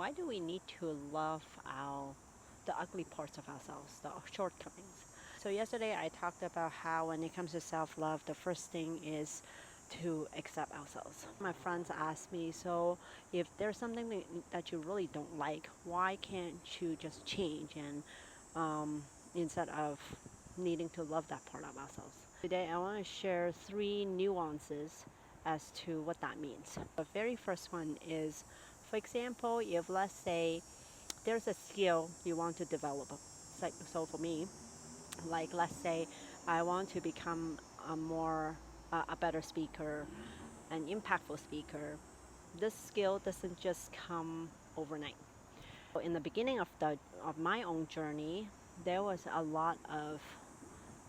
why do we need to love the ugly parts of ourselves, the shortcomings? So yesterday I talked about how when it comes to self-love, the first thing is to accept ourselves. My friends ask me, so if there's something that you really don't like, why can't you just change and instead of needing to love that part of ourselves? Today I want to share three nuances as to what that means. The very first one is, for example, if let's say there's a skill you want to develop. So for me, like let's say I want to become a better speaker, an impactful speaker. This skill doesn't just come overnight. So in the beginning of my own journey, there was a lot of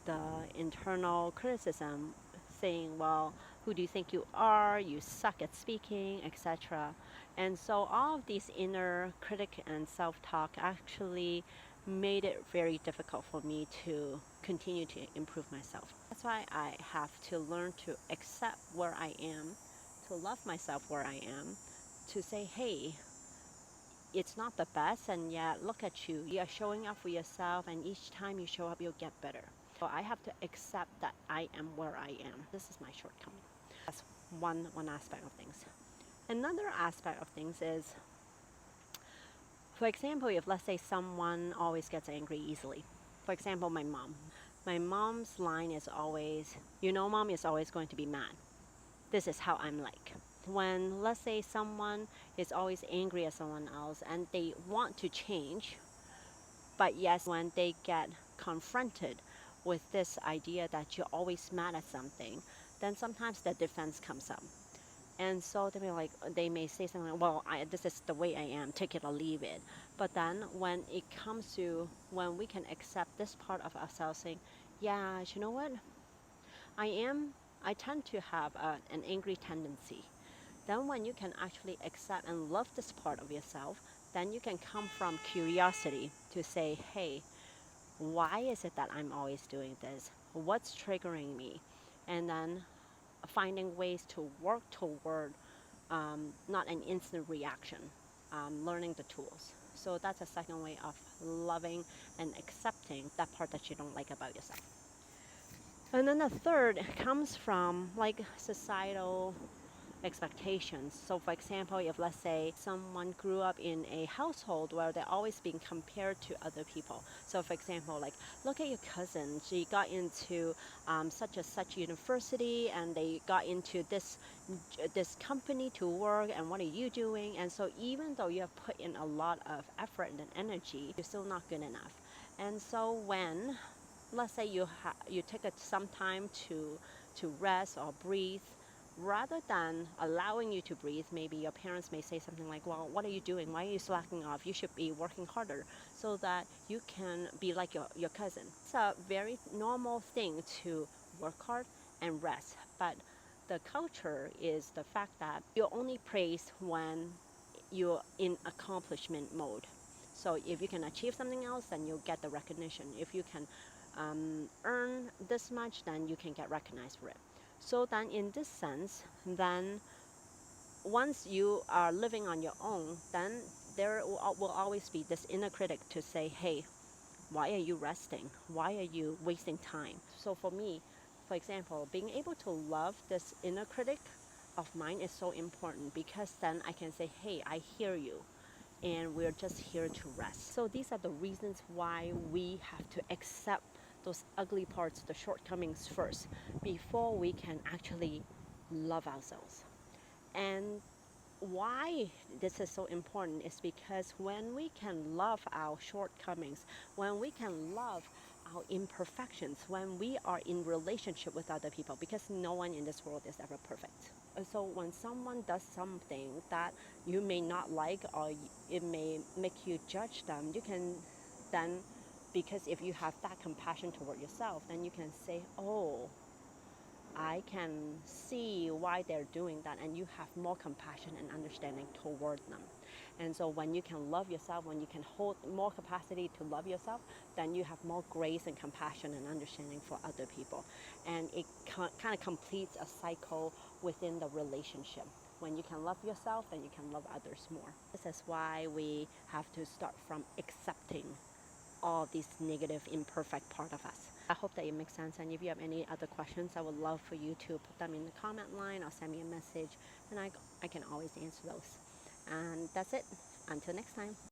the internal criticism saying, well, who do you think you are? You suck at speaking, etc. And so all of these inner critic and self-talk actually made it very difficult for me to continue to improve myself. That's why I have to learn to accept where I am, to love myself where I am, to say, hey, it's not the best, and yet look at you. You are showing up for yourself, and each time you show up, you'll get better. So I have to accept that I am where I am. This is my shortcoming. That's one aspect of things. Another aspect of things is, for example, if let's say someone always gets angry easily. For example, my mom. My mom's line is always, you know, mom is always going to be mad. This is how I'm like. When let's say someone is always angry at someone else and they want to change, but yes, when they get confronted with this idea that you're always mad at something, then sometimes the defense comes up. And so they may say something like, well, this is the way I am, take it or leave it. But then when it comes to when we can accept this part of ourselves saying, yeah, you know what? I tend to have an angry tendency. Then when you can actually accept and love this part of yourself, then you can come from curiosity to say, hey, why is it that I'm always doing this? What's triggering me? And then finding ways to work toward not an instant reaction, learning the tools. So that's a second way of loving and accepting that part that you don't like about yourself. And then the third comes from like societal expectations. So for example, if let's say someone grew up in a household where they're always being compared to other people. So for example, like look at your cousin, she got into such and such university and they got into this company to work, and what are you doing? And so even though you have put in a lot of effort and energy, you're still not good enough. And so when let's say you take some time to rest or breathe, rather than allowing you to breathe, maybe your parents may say something like, well, what are you doing? Why are you slacking off? You should be working harder so that you can be like your cousin. It's a very normal thing to work hard and rest, but the culture is the fact that you're only praised when you're in accomplishment mode. So if you can achieve something else, then you'll get the recognition. If you can earn this much, then you can get recognized for it. So then in this sense, then once you are living on your own, then there will always be this inner critic to say, hey, why are you resting? Why are you wasting time? So for me, for example, being able to love this inner critic of mine is so important, because then I can say, hey, I hear you, and we're just here to rest. So these are the reasons why we have to accept those ugly parts, the shortcomings first, before we can actually love ourselves. And why this is so important is because when we can love our shortcomings, when we can love our imperfections, when we are in relationship with other people, because no one in this world is ever perfect. So when someone does something that you may not like, or it may make you judge them, you can then, because if you have that compassion toward yourself, then you can say, oh, I can see why they're doing that, and you have more compassion and understanding toward them. And so when you can love yourself, when you can hold more capacity to love yourself, then you have more grace and compassion and understanding for other people. And it kind of completes a cycle within the relationship. When you can love yourself, then you can love others more. This is why we have to start from accepting all these negative, imperfect part of us. I hope that it makes sense. And if you have any other questions, I would love for you to put them in the comment line or send me a message, and I can always answer those. And that's it. Until next time.